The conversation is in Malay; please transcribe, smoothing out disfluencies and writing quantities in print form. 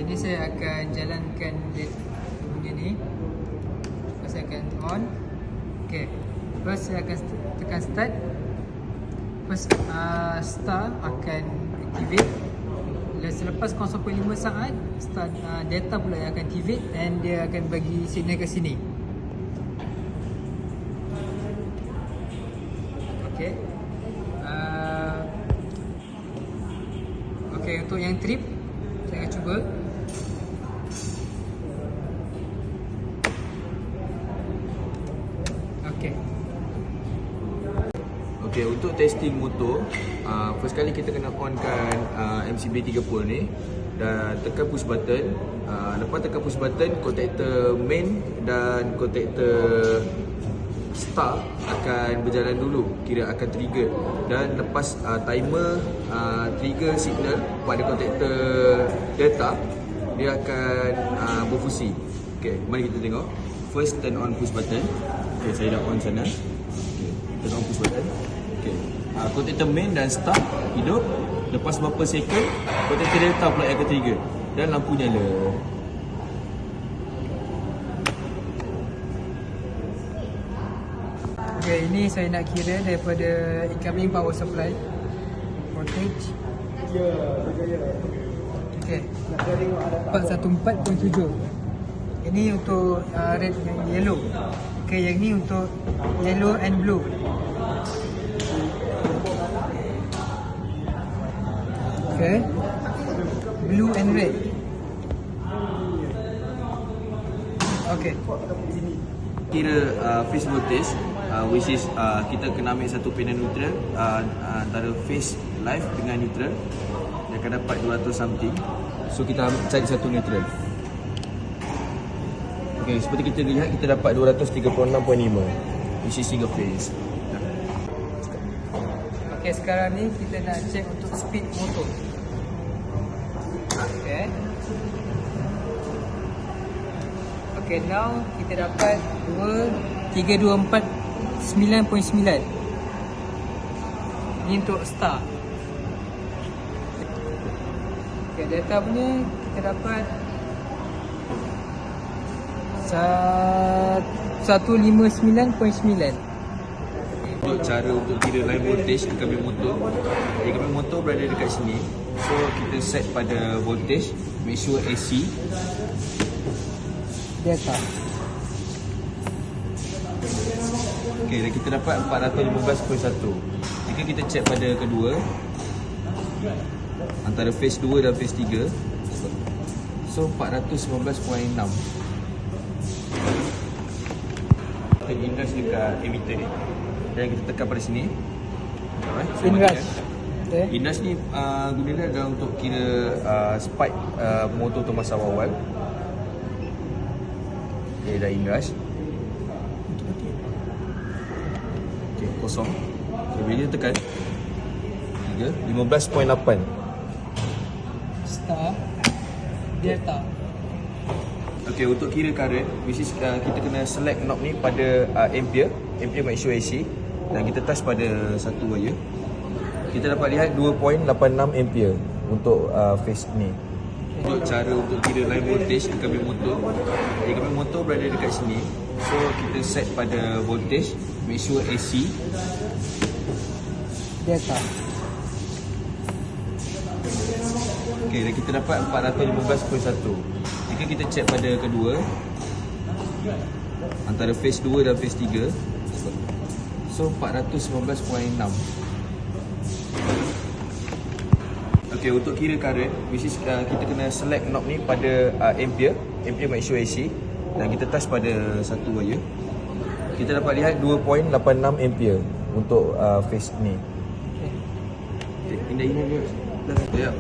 Ini saya akan jalankan punya ni. Saya akan on. Okay. First saya akan tekan start. First star akan activate. Dan selepas 0.5 saat start data pula yang akan activate dan dia akan bagi signal ke sini. Okay. Okay, untuk yang trip saya akan cuba. Okay, untuk testing motor, first kali kita kena onkan MCB 30 ni dan tekan push button. Lepas tekan push button, contactor main dan contactor start akan berjalan dulu, kira akan trigger. Dan lepas timer trigger signal pada contactor data, dia akan berfungsi. Okay, mari kita tengok. First turn on push button. Okay, saya dah on sana. Okay, turn on push button. Okay. Contactor main dan start hidup. Lepas beberapa second, contactor delta pula yang akan trigger dan lampu nyala. Okay, ini saya nak kira daripada incoming power supply voltage. Okay, 414.7. Ini untuk red yang yellow. Okay, yang ni untuk yellow and blue. Okay, blue and red. Okay. Kira phase voltage, which is kita kena ambil satu panel neutral antara phase live dengan neutral. Dia akan dapat 200 something. So kita cari satu neutral. Okay, seperti kita lihat kita dapat 236.5, which is single phase. Okay, sekarang ni kita nak check untuk speed motor. Okay. Okay, now kita dapat 3249.9. Ni untuk start. Okay, data punya kita dapat 159.9. Untuk cara untuk kira line voltage incoming motor, incoming motor berada dekat sini. So kita set pada voltage, make sure AC Data. Okay, dan kita dapat 415.1. Jika kita check pada kedua, antara phase 2 dan phase 3, so 419.6. Kita inrush dekat emitter ni dan kita tekan pada sini. Inrush. Okay. Inrush ni gunanya adalah untuk kira spike motor tu masa awal. Okay, dah inrush. Okay, kosong. Okay, bila dia tekan 15.8. Start. Data. Okay, untuk kira current, which is kita kena select knob ni pada ampere. Ampere make sure AC. Dan kita touch pada satu wire. Kita dapat lihat 2.86 ampere untuk phase ni. Untuk cara untuk kira line voltage incoming motor, incoming motor berada dekat sini. So kita set pada voltage, make sure AC. Data. Okay, dan kita dapat 415.1. Jika kita check pada kedua, antara phase 2 dan phase 3, so 419.6. Okay, untuk kira current, which is kita kena select knob ni pada ampere. Ampere make sure AC. Dan kita touch pada satu wire. Kita dapat lihat 2.86 ampere untuk phase ni. Okay, pindah ini dia. Ya.